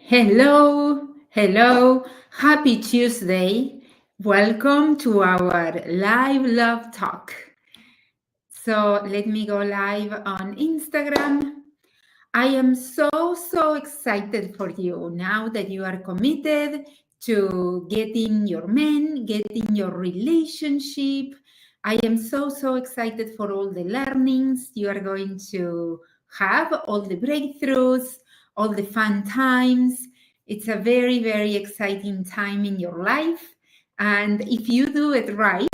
Hello, hello, happy Tuesday. Welcome to our live love talk. So let me go live on Instagram. I am so excited for you now that you are committed to getting your man, getting your relationship. I am so excited for all the learnings you are going to have, all the breakthroughs, all the fun times. It's a very exciting time in your life. And if you do it right,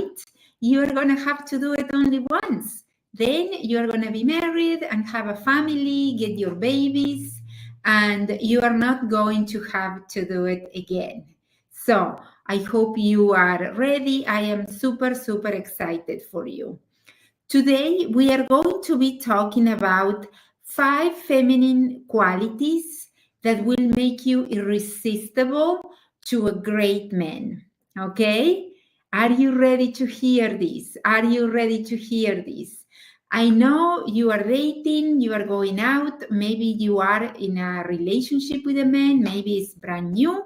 you are going to have to do it only once. Then you're going to be married and have a family, get your babies, and you are not going to have to do it again. So I hope you are ready. I am super excited for you. Today, we are going to be talking about 5 feminine qualities that will make you irresistible to a great man. Okay? Are you ready to hear this? Are you ready to hear this? I know you are dating, you are going out, maybe you are in a relationship with a man, maybe it's brand new,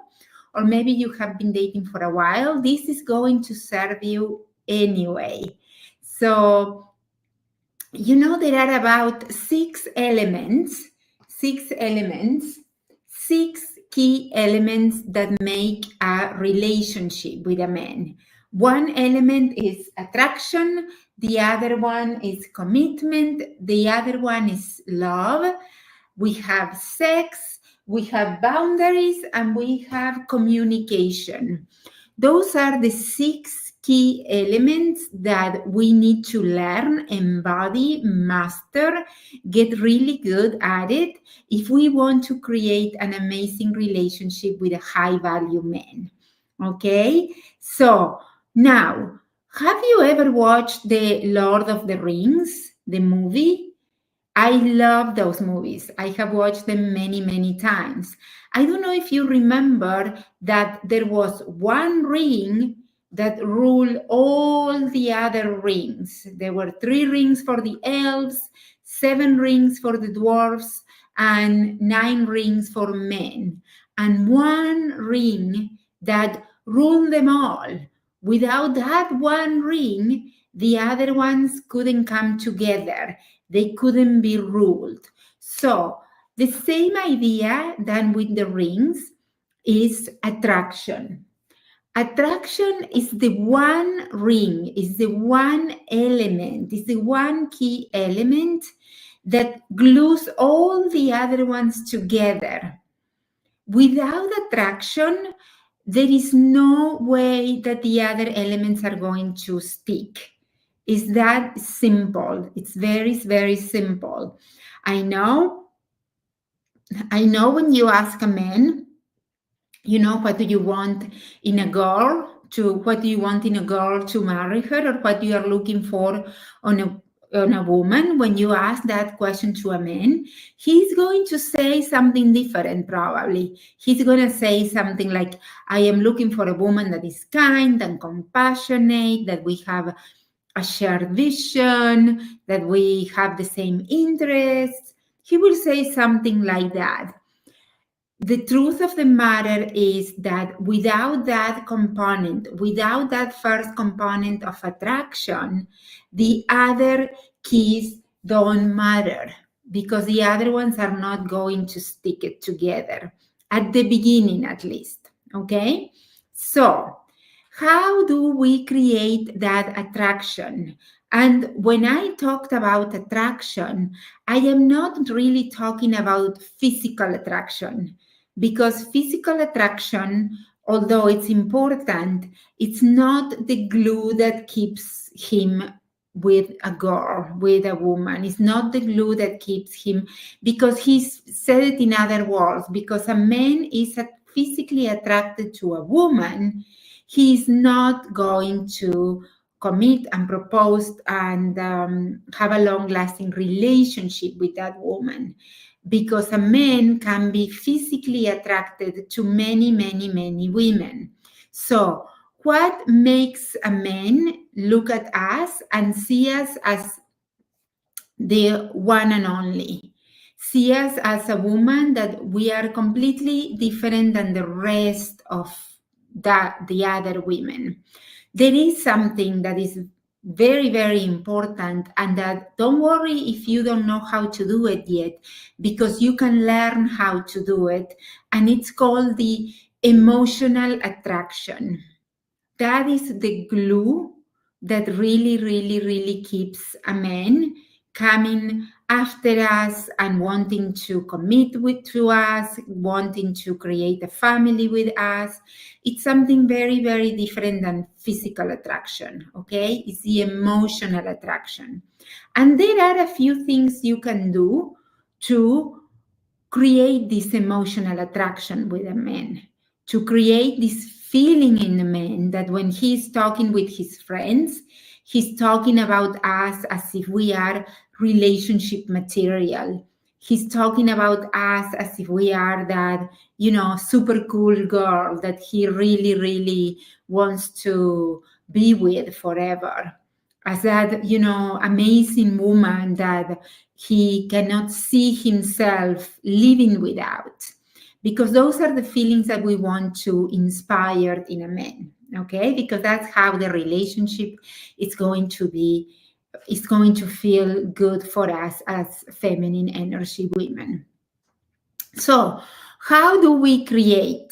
or maybe you have been dating for a while. This is going to serve you anyway. So, there are about six key elements that make a relationship with a man. One element is attraction, the other one is commitment, the other one is love. We have sex, we have boundaries, and we have communication. Those are the 6 key elements that we need to learn, embody, master, get really good at it if we want to create an amazing relationship with a high value man. Okay? So, now, have you ever watched The Lord of the Rings, the movie? I love those movies. I have watched them many times. I don't know if you remember that there was one ring that ruled all the other rings. There were 3 rings for the elves, 7 rings for the dwarfs, and 9 rings for men. And one ring that ruled them all. Without that one ring, the other ones couldn't come together. They couldn't be ruled. So the same idea than with the rings is attraction. Attraction is the one ring, is the one element, is the one key element that glues all the other ones together. Without attraction, there is no way that the other elements are going to stick. It's that simple. It's very simple. I know when you ask a man, what do you want in a girl what do you want in a girl to marry her, or what you are looking for on a woman. When you ask that question to a man, he's going to say something different probably. He's going to say something like, I am looking for a woman that is kind and compassionate, that we have a shared vision, that we have the same interests. He will say something like that. The truth of the matter is that without that component, without that first component of attraction, the other keys don't matter, because the other ones are not going to stick it together, at the beginning at least. Okay? So, how do we create that attraction? And when I talked about attraction, I am not really talking about physical attraction, because physical attraction, although it's important, it's not the glue that keeps him with a girl, with a woman. It's not the glue that keeps him, because he's said it in other words, because a man is physically attracted to a woman, he's not going to commit and propose and have a long-lasting relationship with that woman, because a man can be physically attracted to many women. So what makes a man look at us and see us as the one and only? See us as a woman that we are completely different than the rest of the other women. There is something that is very, very important, and that don't worry if you don't know how to do it yet, because you can learn how to do it, and it's called the emotional attraction. That is the glue that really, really, really keeps a man coming after us and wanting to commit to us, wanting to create a family with us. It's something very, very different than physical attraction, okay? It's the emotional attraction. And there are a few things you can do to create this emotional attraction with a man, to create this feeling in the man that when he's talking with his friends, he's talking about us as if we are relationship material. He's talking about us as if we are that, super cool girl that he really, really wants to be with forever. As that, amazing woman that he cannot see himself living without, because those are the feelings that we want to inspire in a man, okay? Because that's how the relationship is going to be, it's going to feel good for us as feminine energy women. So how do we create,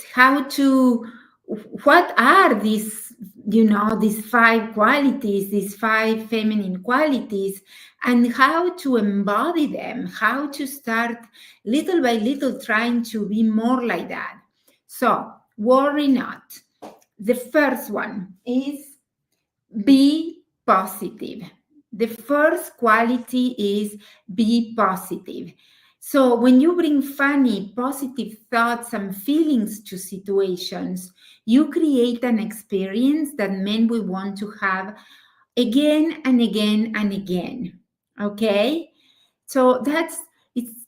what are these, these 5 qualities, these 5 feminine qualities, and how to embody them, how to start little by little trying to be more like that. So worry not. The first one is be positive. The first quality is be positive. So when you bring funny, positive thoughts and feelings to situations, you create an experience that men will want to have again and again and again. Okay? So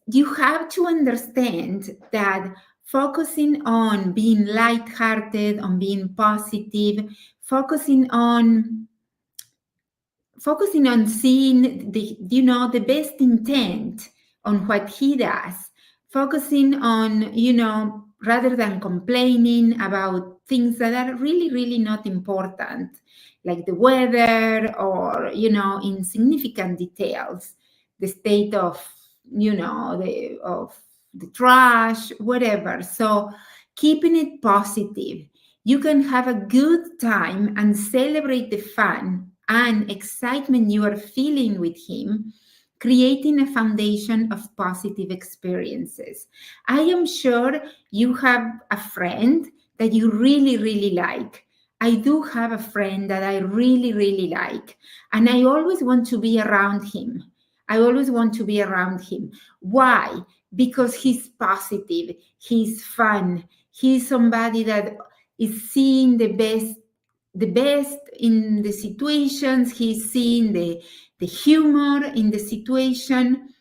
you have to understand that focusing on being lighthearted, on being positive, focusing on seeing the best intent on what he does, focusing on, rather than complaining about things that are really, really not important, like the weather or, insignificant details, the state of, the trash, whatever. So keeping it positive, you can have a good time and celebrate the fun and excitement you are feeling with him, creating a foundation of positive experiences. I am sure you have a friend that you really, really like. I do have a friend that I really, really like, and I always want to be around him. Why? Because he's positive, he's fun, he's somebody that is seeing the best in the situations, he's seeing the humor in the situation.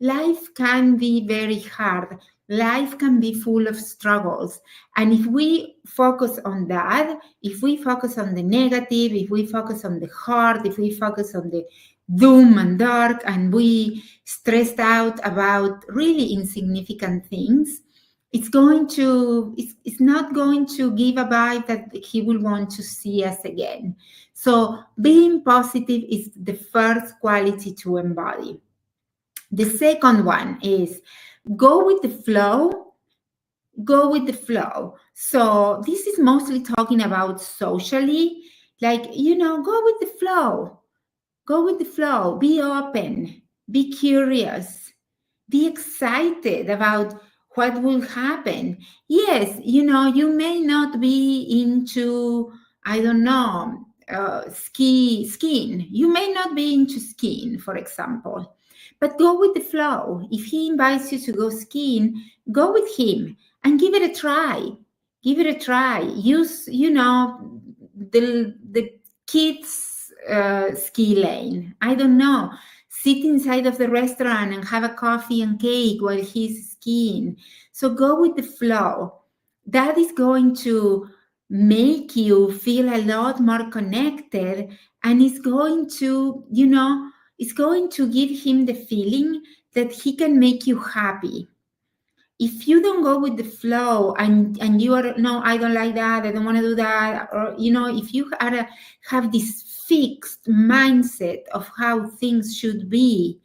Life can be very hard. Life can be full of struggles. And if we focus on that, if we focus on the negative, if we focus on the hard, if we focus on the doom and dark, and we stressed out about really insignificant things, it's not going to give a vibe that he will want to see us again. So being positive is the first quality to embody. The second one is go with the flow. Go with the flow. So this is mostly talking about socially, like, go with the flow. Go with the flow. Be open. Be curious. Be excited about what will happen. Yes, you may not be into, I don't know, skiing. You may not be into skiing, for example, but go with the flow. If he invites you to go skiing, go with him and give it a try. Give it a try. Use, the kids' ski lane. I don't know. Sit inside of the restaurant and have a coffee and cake while he's skiing. So go with the flow. That is going to make you feel a lot more connected, and it's going to, it's going to give him the feeling that he can make you happy. If you don't go with the flow and you are, no, I don't like that, I don't want to do that, or, if you have this fixed mindset of how things should be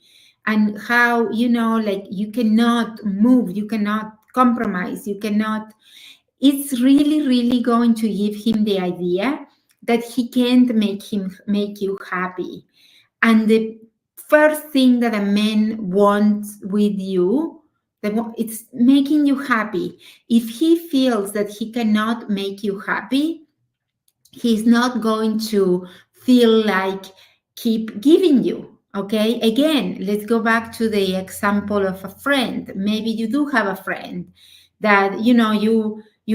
and how, like you cannot move, you cannot compromise, it's really, really going to give him the idea that he can't make you happy. And the first thing that a man wants with you, it's making you happy. If he feels that he cannot make you happy, he's not going to feel like keep giving you. Okay, again, let's go back to the example of a friend. Maybe you do have a friend that you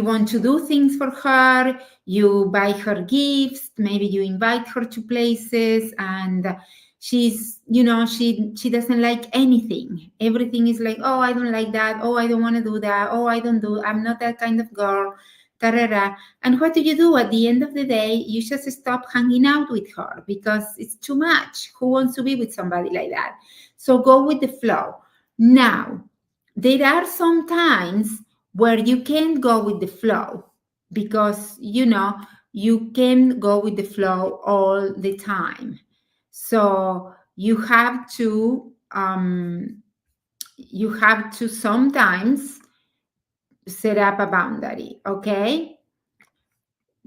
want to do things for her, you buy her gifts, maybe you invite her to places, and she's she doesn't like anything. Everything is like, oh, I don't like that, oh, I don't want to do that, oh, I'm not that kind of girl, tarara. And what do at the end of the day? You just stop hanging out with her because it's too much. Who wants to be with somebody like that? So go with the flow. Now, there are some times where you can't go with the flow because you can't go with the flow all the time. So you have to sometimes set up a boundary, okay?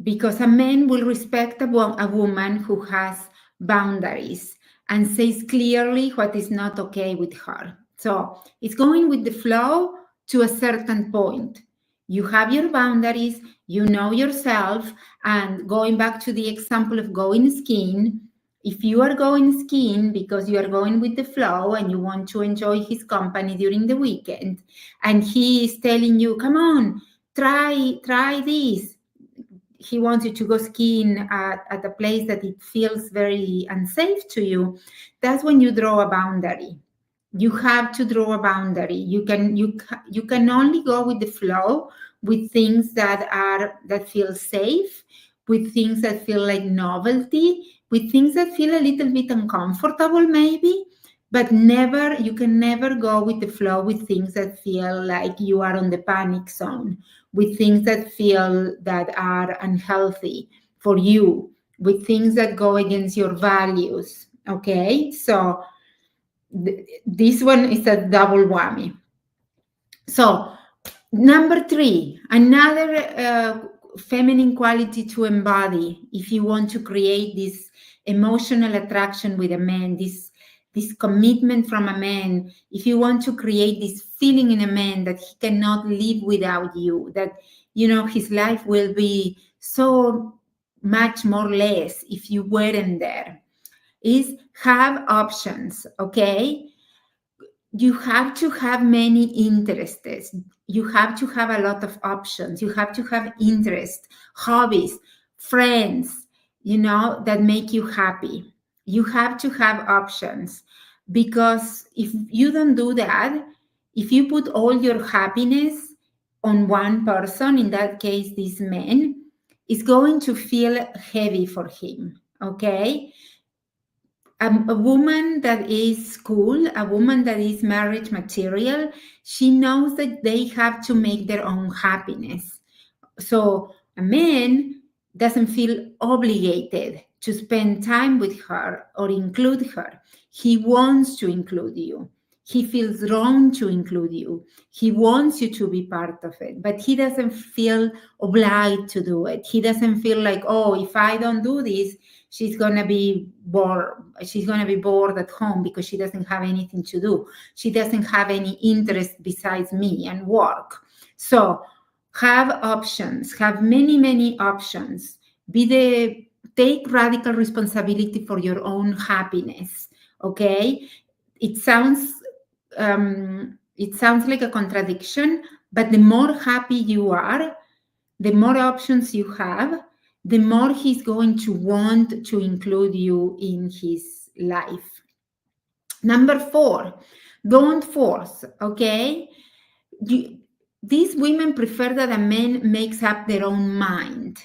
Because a man will respect a woman who has boundaries and says clearly what is not okay with her. So it's going with the flow to a certain point. You have your boundaries, you know yourself, and going back to the example of going skiing, if you are going skiing because you are going with the flow and you want to enjoy his company during the weekend, and he is telling you, come on, try this. He wants you to go skiing at a place that it feels very unsafe to you. That's when you draw a boundary. You have to draw a boundary. You can only go with the flow with things that feel safe, with things that feel like novelty, with things that feel a little bit uncomfortable maybe, but you can never go with the flow with things that feel like you are on the panic zone, with things that feel that are unhealthy for you, with things that go against your values. Okay, so this one is a double whammy. So number 3, another feminine quality to embody if you want to create this emotional attraction with a man, this commitment from a man, if you want to create this feeling in a man that he cannot live without you, that his life will be so much more less if you weren't there, is have options. Okay, you have to have many interests. You have to have a lot of options. You have to have interests, hobbies, friends, that make you happy. You have to have options, because if you don't do that, if you put all your happiness on one person, in that case, this man, is going to feel heavy for him. Okay? A woman that is cool, a woman that is marriage material, she knows that they have to make their own happiness. So a man doesn't feel obligated to spend time with her or include her. He wants to include you. He feels wrong to include you. He wants you to be part of it, but he doesn't feel obliged to do it. He doesn't feel like, oh, if I don't do this, she's going to be bored. She's going to be bored at home because she doesn't have anything to do. She doesn't have any interest besides me and work. So have options, have many, many options. Take radical responsibility for your own happiness. Okay? It sounds like a contradiction, but the more happy you are, the more options you have, the more he's going to want to include you in his life. Number 4, don't force, okay? These women prefer that a man makes up their own mind.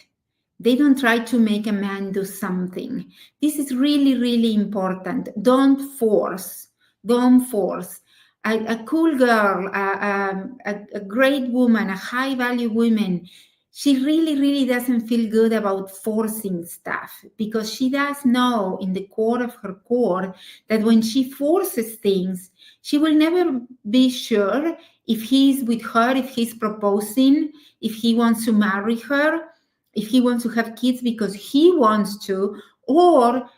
They don't try to make a man do something. This is really, really important. Don't force. Don't force. a cool girl, a great woman, a high value woman, she really, really doesn't feel good about forcing stuff, because she does know in the core of her core that when she forces things, she will never be sure if he's with her, if he's proposing, if he wants to marry her, if he wants to have kids because he wants to, or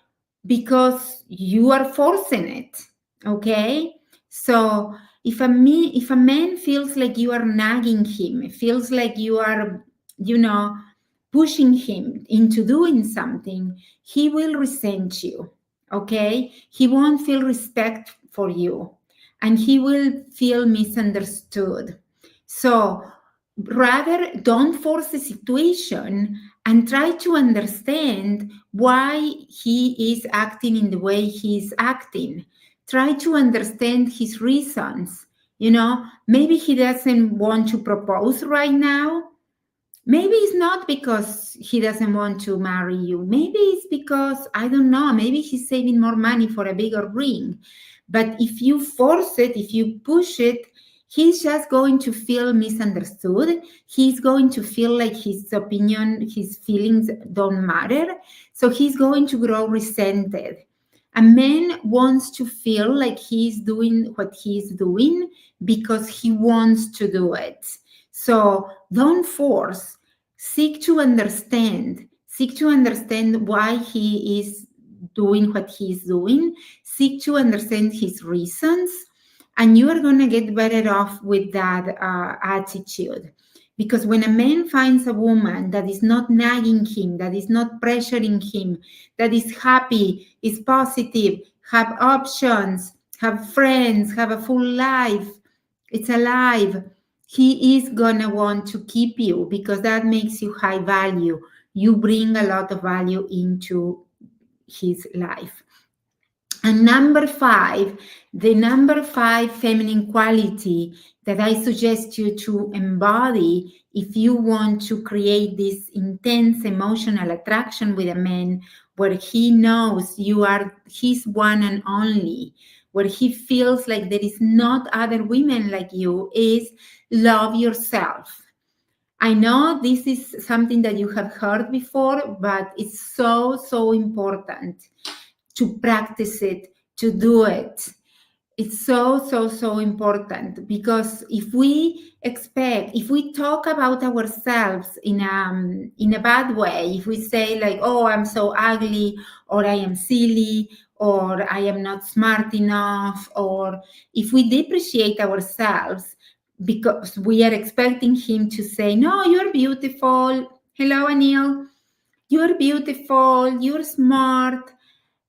because you are forcing it. Okay? So if a man feels like you are nagging him, feels like you are, pushing him into doing something, he will resent you. Okay? He won't feel respect for you, and he will feel misunderstood. So rather, don't force the situation and try to understand why he is acting in the way he is acting. Try to understand his reasons. Maybe he doesn't want to propose right now. Maybe it's not because he doesn't want to marry you. Maybe it's because, I don't know, maybe he's saving more money for a bigger ring. But if you force it, if you push it, he's just going to feel misunderstood. He's going to feel like his opinion, his feelings don't matter. So he's going to grow resented. A man wants to feel like he's doing what he's doing because he wants to do it. So don't force. Seek to understand. Seek to understand why he is doing what he's doing. Seek to understand his reasons. And you are going to get better off with that attitude. Because when a man finds a woman that is not nagging him, that is not pressuring him, that is happy, is positive, have options, have friends, have a full life, it's alive, he is gonna want to keep you because that makes you high value. You bring a lot of value into his life. And the number five feminine quality that I suggest you to embody if you want to create this intense emotional attraction with a man where he knows you are his one and only, where he feels like there is not other women like you, is love yourself. I know this is something that you have heard before, but it's so, so important to practice it, to do it. It's so, so, so important, because if we talk about ourselves in a bad way, if we say like, oh, I'm so ugly, or I am silly, or I am not smart enough, or if we depreciate ourselves because we are expecting him to say, no, you're beautiful. Hello, Anil. You're beautiful. You're smart.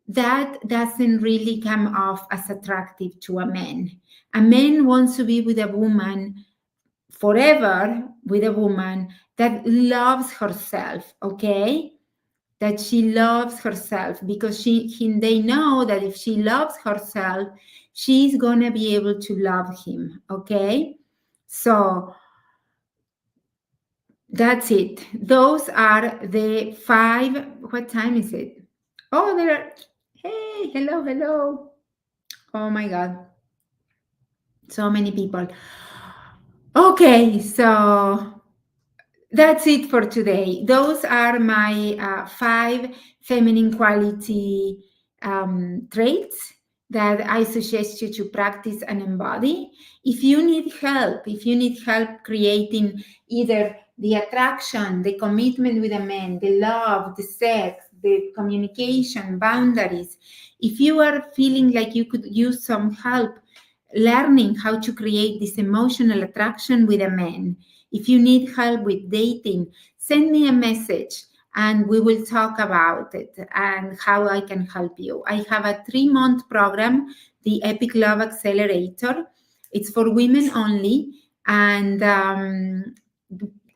That doesn't really come off as attractive to a man. A man wants to be with a woman forever, with a woman that loves herself, okay? That she loves herself, because they know that if she loves herself, she's gonna be able to love him, okay? So that's it. Those are the 5. What time is it? Oh, hey, hello. Oh my God. So many people. Okay, so that's it for today. Those are my 5 feminine quality traits that I suggest you to practice and embody. If you need help creating either the attraction, the commitment with a man, the love, the sex, the communication, boundaries, if you are feeling like you could use some help learning how to create this emotional attraction with a man, if you need help with dating, send me a message and we will talk about it and how I can help you. I have a 3-month program, the Epic Love Accelerator. It's for women only. And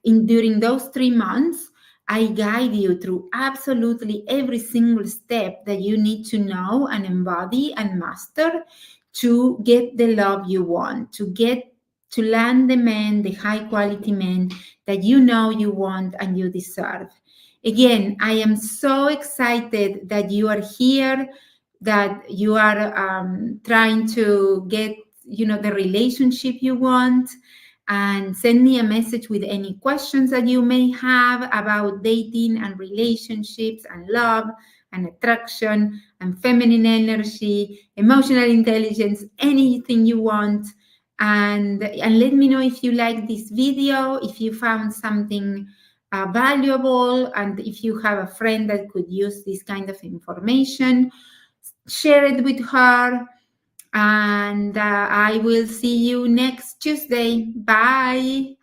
during those 3 months, I guide you through absolutely every single step that you need to know and embody and master to get the love you want, to land the man, the high quality man that you know you want and you deserve. Again, I am so excited that you are here, that you are trying to get the relationship you want, and send me a message with any questions that you may have about dating and relationships and love and attraction and feminine energy, emotional intelligence, anything you want. And let me know if you like this video, if you found something valuable, and if you have a friend that could use this kind of information, share it with her. And I will see you next Tuesday. Bye.